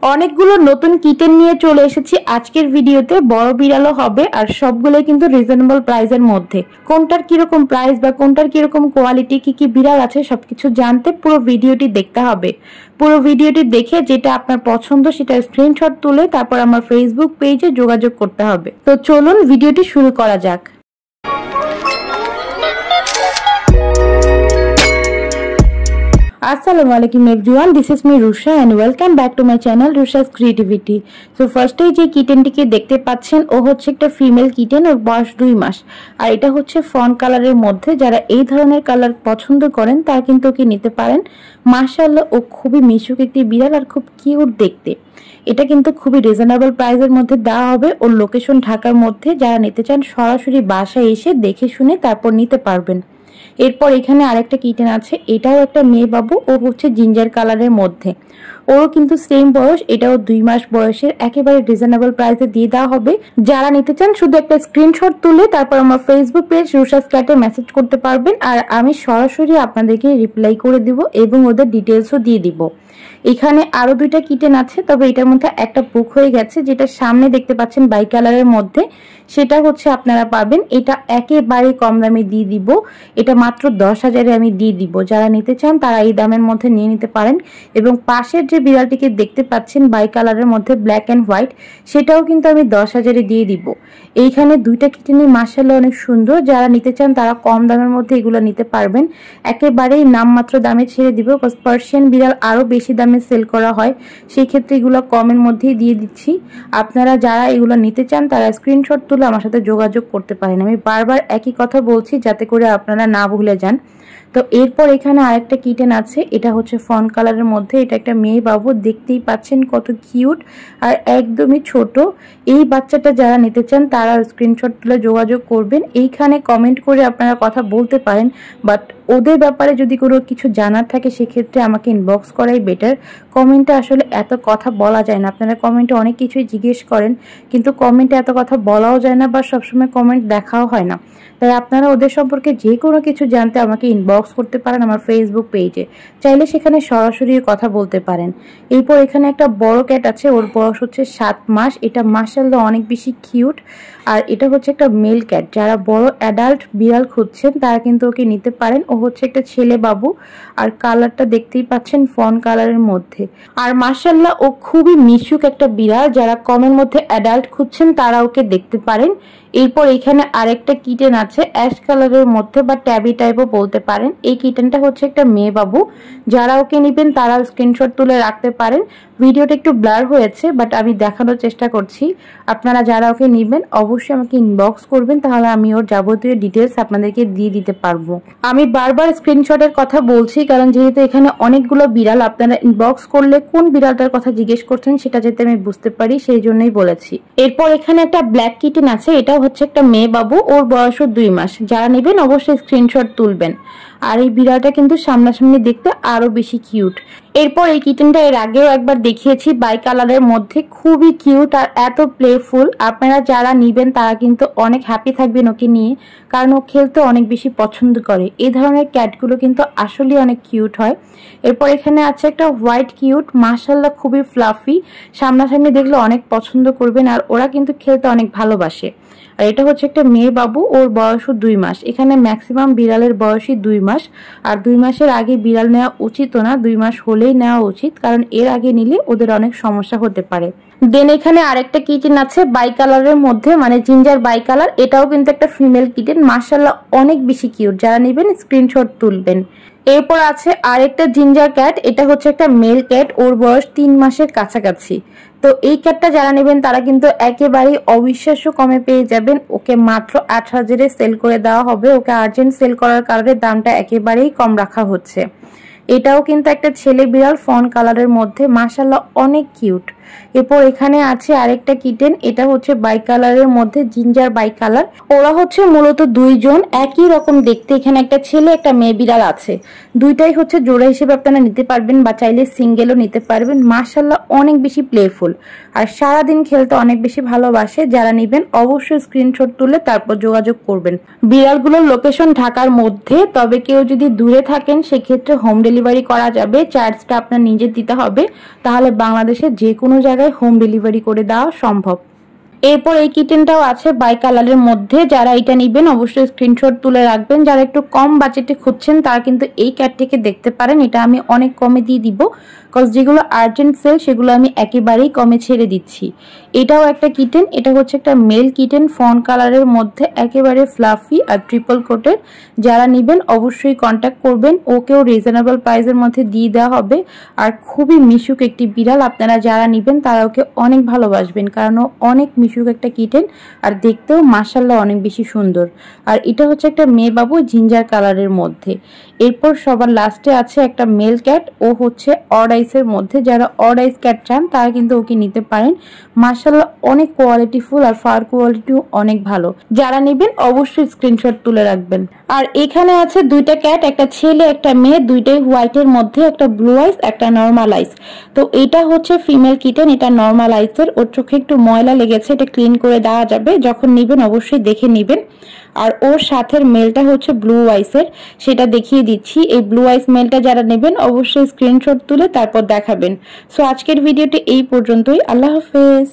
অনেকগুলো নতুন কিটেন নিয়ে চলে এসেছি আজকের ভিডিওতে। বড় বিড়ালও হবে আর সবগুলোই কিন্তু রিজনেবল প্রাইসের মধ্যে। কোনটার কিরকম প্রাইস বা কোনটার কিরকম কোয়ালিটি, কি কি বিড়াল আছে সবকিছু জানতে পুরো ভিডিওটি দেখতে হবে। পুরো ভিডিওটি দেখে যেটা আপনার পছন্দ সেটা স্ক্রিনশট তুলে তারপর আমার ফেসবুক পেজে যোগাযোগ করতে হবে। তো চলুন ভিডিওটি শুরু করা যাক। আসসালামু আলাইকুম everyone, this is me Rusha and welcome back to my channel Rusha's creativity. So ফার্স্টেই যে কিটেনটিকে দেখতে পাচ্ছেন ও হচ্ছে একটা ফিমেল কিটেন, ওর বয়স 2 মাস। আর এটা হচ্ছে ফন কালারের মধ্যে। যারা এই ধরনের কালার পছন্দ করেন তারা কিন্তু ওকে নিতে পারেন। মাশাআল্লাহ, ও খুবই মিশুক একটি বিড়াল আর খুব কিউট দেখতে। এটা কিন্তু খুবই রিজনেবল প্রাইসের মধ্যে দেওয়া হবে। ওর লোকেশন ঢাকার মধ্যে। যারা নিতে চান সরাসরি বাসায় এসে দেখে শুনে তারপর নিতে পারবেন। এরপর এখানে আরেকটা কিটেন আছে, এটাও একটা মেয়ে বাবু। ও হচ্ছে জিঞ্জার কালারের মধ্যে। ওরও কিন্তু সেম বয়স, এটাও 2 মাস বয়সের। একেবারে রিজনেবল প্রাইসে দিয়ে দেওয়া হবে। যারা নিতে চান শুধু একটা স্ক্রিনশট তুলে তারপর আমার ফেসবুক পেজ রুষাস ক্যাটে মেসেজ করতে পারবেন, আর আমি সরাসরি আপনাদেরকে রিপ্লাই করে দিব এবং ওদের ডিটেলসও দিয়ে দিব। এখানে আরো 2টা কিটেন আছে, তবে এটার মধ্যে একটা বুক হয়ে গেছে। যেটা সামনে দেখতে পাচ্ছেন বাই কালারের মধ্যে, সেটা হচ্ছে আপনারা পাবেন। এটা একেবারে কম দামে দিয়ে দিব। এটা মাত্র 10,000-এ আমি দিয়ে দিব। যারা নিতে চান তারা এই দামের মধ্যে নিয়ে নিতে পারেন। এবং পাশের যে বিড়ালটিকে দেখতে পাচ্ছেন বাই কালারের মধ্যে ব্ল্যাক এন্ড হোয়াইট, সেটাও কিন্তু আমি 10,000-এ দিয়ে দিব। এইখানে 2টা কিটেনই মাশাআল্লাহ অনেক সুন্দর। যারা নিতে চান তারা কম দামের মধ্যে এগুলো নিতে পারবেন। একেবারেই নামমাত্র দামে ছেড়ে দিব। পার্সিয়ান বিড়াল আরো বেশি দামে সেল করা হয়, সেই ক্ষেত্রে এগুলো কমের মধ্যেই দিয়ে দিচ্ছি। আপনারা যারা এগুলো নিতে চান তারা স্ক্রিনশট তুলে আমার সাথে যোগাযোগ করতে পারেন। আমি বারবার একই কথা বলছি যাতে করে আপনারা না ভুলে যান। তো এরপর এখানে আরেকটা কিটেন আছে, এটা হচ্ছে ফন কালারের মধ্যে। এটা একটা মেয়ে বাবু, দেখতেই পাচ্ছেন কত কিউট আর একদমই ছোট। এই বাচ্চাটা যারা নিতে চান তারা স্ক্রিনশট তুলে যোগাযোগ করবেন। এইখানে কমেন্ট করে আপনারা কথা বলতে পারেন, বাট ওদের ব্যাপারে যদি কোনো কিছু জানার থাকে সেক্ষেত্রে আমাকে ইনবক্স করাই বেটার। কমেন্টে আসলে এত কথা বলা যায় না। আপনারা কমেন্টে অনেক কিছুই জিজ্ঞেস করেন, কিন্তু কমেন্টে এত কথা বলাও যায় না বা সবসময় কমেন্ট দেখাও হয় না। তাই আপনারা ওদের সম্পর্কে যে কোনো কিছু জানতে আমাকে ইনবক্স করতে পারেন আমার ফেসবুক পেজে। চাইলে সেখানে সরাসরি কথা বলতে পারেন। এরপর এখানে একটা বড় ক্যাট আছে, ওর বয়স হচ্ছে 7 মাস। এটা মাশাআল্লাহ অনেক বেশি কিউট। আর এটা হচ্ছে একটা মেল ক্যাট। যারা বড় অ্যাডাল্ট বিড়াল খুঁজছেন তারা কিন্তু ওকে নিতে পারেন। ও হচ্ছে একটা ছেলে বাবু আর কালারটা দেখতেই পাচ্ছেন ফন কালারের মধ্যে। আর মাশাআল্লাহ ও খুবই মিশুক একটা বিড়াল। যারা কমের মধ্যে অ্যাডাল্ট খুঁজছেন তারা ওকে দেখতে পারেন। এরপর এখানে আরেকটা কিটেন আছে অ্যাশ কালারের মধ্যে বা ট্যাবি টাইপও বলতে পারেন। এই কিটেনটা হচ্ছে একটা মেয়ে বাবু। যারা ওকে নেবেন তারা স্ক্রিনশট তুলে রাখতে পারেন। ভিডিওটা একটু ব্লার হয়েছে বাট আমি দেখানোর চেষ্টা করছি। আপনারা যারা ওকে নেবেন অবশ্যই আমাকে ইনবক্স করবেন, তাহলে আমি ওর যাবতীয় ডিটেলস আপনাদেরকে দিয়ে দিতে পারবো। আমি বারবার স্ক্রিনশটের কথা বলছি কারণ যেহেতু এখানে অনেকগুলো বিড়াল, আপনারা ইনবক্স করলে কোন বিড়ালটার কথা জিজ্ঞেস করছেন সেটা যাতে আমি বুঝতে পারি সেই জন্যই বলেছি। এরপর এখানে একটা ব্ল্যাক কিটেন আছে, এটা হচ্ছে একটা মেয়ে বাবু। ওর বয়সও 2 মাস। যারা নেবেন অবশ্যই স্ক্রিনশট তুলবেন। আর এই বিড়ালটা কিন্তু সামনাসামনি দেখতে আরো বেশি কিউট। এরপর এই কিটেনটা এর আগেও একবার দেখিয়েছি বাই কালারের মধ্যে, খুবই কিউট আর এত প্লেফুল। আপনারা যারা নিবেন তারা কিন্তু অনেক হ্যাপি থাকবেন ওকে নিয়ে, কারণ ও খেলতে অনেক বেশি পছন্দ করে। এই ধরনের ক্যাটগুলো কিন্তু আসলে অনেক কিউট হয়। এরপর এখানে আছে একটা হোয়াইট কিউট, মাশাআল্লাহ খুবই ফ্লাফি। সামনাসামনি দেখলে অনেক পছন্দ করবেন আর ওরা কিন্তু খেলতে অনেক ভালোবাসে। আর এটা হচ্ছে একটা মেয়ে বাবু, ওর বয়সও 2 মাস। এখানে ম্যাক্সিমাম বিড়ালের বয়সই 2 মাস। আর 2 মাসের আগে বিড়াল নেওয়া উচিত না, 2 মাস হলেই নেওয়া উচিত, কারণ এর আগে নিলে ওদের অনেক সমস্যা হতে পারে। দেন এখানে আরেকটা কিটেন আছে বাই কালারের মধ্যে, মানে জিঞ্জার বাই কালার। এটাও কিন্তু একটা ফিমেল কিটেন। মাশাআল্লাহ অনেক বেশি কিউট। যারা নেবেন স্ক্রিনশট তুলবেন। এরপর আছে আরেকটা জিঞ্জার ক্যাট। এটা হচ্ছে একটা মেল ক্যাট, ওর বয়স 3 মাসের কাছাকাছি। তো এই ক্যাটটা যারা নেবেন তারা কিন্তু একেবারেই অবিশ্বাস্য কমে পেয়ে যাবেন। ওকে মাত্র 8,000-এ সেল করে দেওয়া হবে। ওকে আর্জেন্ট সেল করার কারণে দামটা একেবারেই কম রাখা হচ্ছে। এটাও কিন্তু একটা ছেলে বিড়াল ফন কালারের মধ্যে, মাশাআল্লাহ অনেক কিউট। এরপর এখানে আছে আরেকটা কিটেন, এটা হচ্ছে বাই কালারের মধ্যে, জিঞ্জার বাই কালার। ওরা হচ্ছে মূলত 2 জন, একই রকম দেখতে। এখানে একটা ছেলে একটা মেয়ে বিড়াল আছে। দুইটাই হচ্ছে জোড়া হিসেবে আপনারা নিতে পারবেন বা চাইলে সিঙ্গেলও নিতে পারবেন। মাশাআল্লাহ অনেক বেশি প্লেফুল আর সারাদিন খেলতে অনেক বেশি ভালোবাসে। যারা নেবেন অবশ্যই স্ক্রিনশট তুলে তারপর যোগাযোগ করবেন। বিড়ালগুলোর লোকেশন ঢাকার মধ্যে, তবে কেউ যদি দূরে থাকেন সেক্ষেত্রে হোম ডেলিভারি ডেলিভারি করা যাবে, চার্জটা আপনার নিজে দিতে হবে। তাহলে বাংলাদেশের যে কোনো জায়গায় হোম ডেলিভারি করে দেওয়া সম্ভব। এরপর এই কিটেনটাও আছে বাই কালারের মধ্যে। যারা এটা নেবেন অবশ্যই স্ক্রিনশট তুলে রাখবেন। যারা একটু কম বাজেটে খুঁজছেন তারা কিন্তু এই ক্যাটটিকে দেখতে পারেন। এটা আমি অনেক কমে দিয়ে দিব, কজ যেগুলো আর্জেন্ট সেল সেগুলো আমি একেবারেই কমে ছেড়ে দিচ্ছি। এটাও একটা কিটেন, এটা হচ্ছে একটা মেল কিটেন ফন কালারের মধ্যে, একেবারে ফ্লাফি আর ট্রিপল কোটের। যারা নেবেন অবশ্যই কন্ট্যাক্ট করবেন, ওকেও রিজনেবল প্রাইসের মধ্যে দিয়ে দেওয়া হবে। আর খুবই মিশুক একটি বিড়াল, আপনারা যারা নেবেন তারা ওকে অনেক ভালোবাসবেন, কারণ ও অনেক মিশুক একটা কিটেন আর দেখতেও মাশাআল্লাহ অনেক বেশি সুন্দর। আর এটা হচ্ছে একটা মেয়ে বাবু জিঞ্জার কালারের মধ্যে। এরপর সবার লাস্টে আছে একটা মেল ক্যাট, ও হচ্ছে অড আইসের মধ্যে। যারা অড আইস ক্যাট চান তারা কিন্তু ওকে নিতে পারেন। মাশাআল্লাহ অনেক কোয়ালিটিফুল আর ফার কোয়ালিটিও অনেক ভালো। যারা নেবেন অবশ্যই স্ক্রিনশট তুলে রাখবেন। আর এখানে আছে দুইটা ক্যাট, একটা ছেলে একটা মেয়ে, দুইটাই হোয়াইটের মধ্যে, একটা ব্লু আইস একটা নর্মাল আইস। তো এটা হচ্ছে ফিমেল কিটেন, এটা নর্মাল আইসের। ওর চোখে একটু ময়লা লেগেছে, এটা ক্লিন করে দেওয়া যাবে। যখন নেবেন অবশ্যই দেখে নেবেন। আর ওর সাথের মেলটা হচ্ছে ব্লু আইসের, সেটা দেখিয়ে দিচ্ছি। এই ব্লু আইস মেলটা যারা নেবেন অবশ্যই স্ক্রিনশট তুলে তারপর দেখাবেন। সো আজকের ভিডিওটি এই পর্যন্তই। আল্লাহ হাফেজ।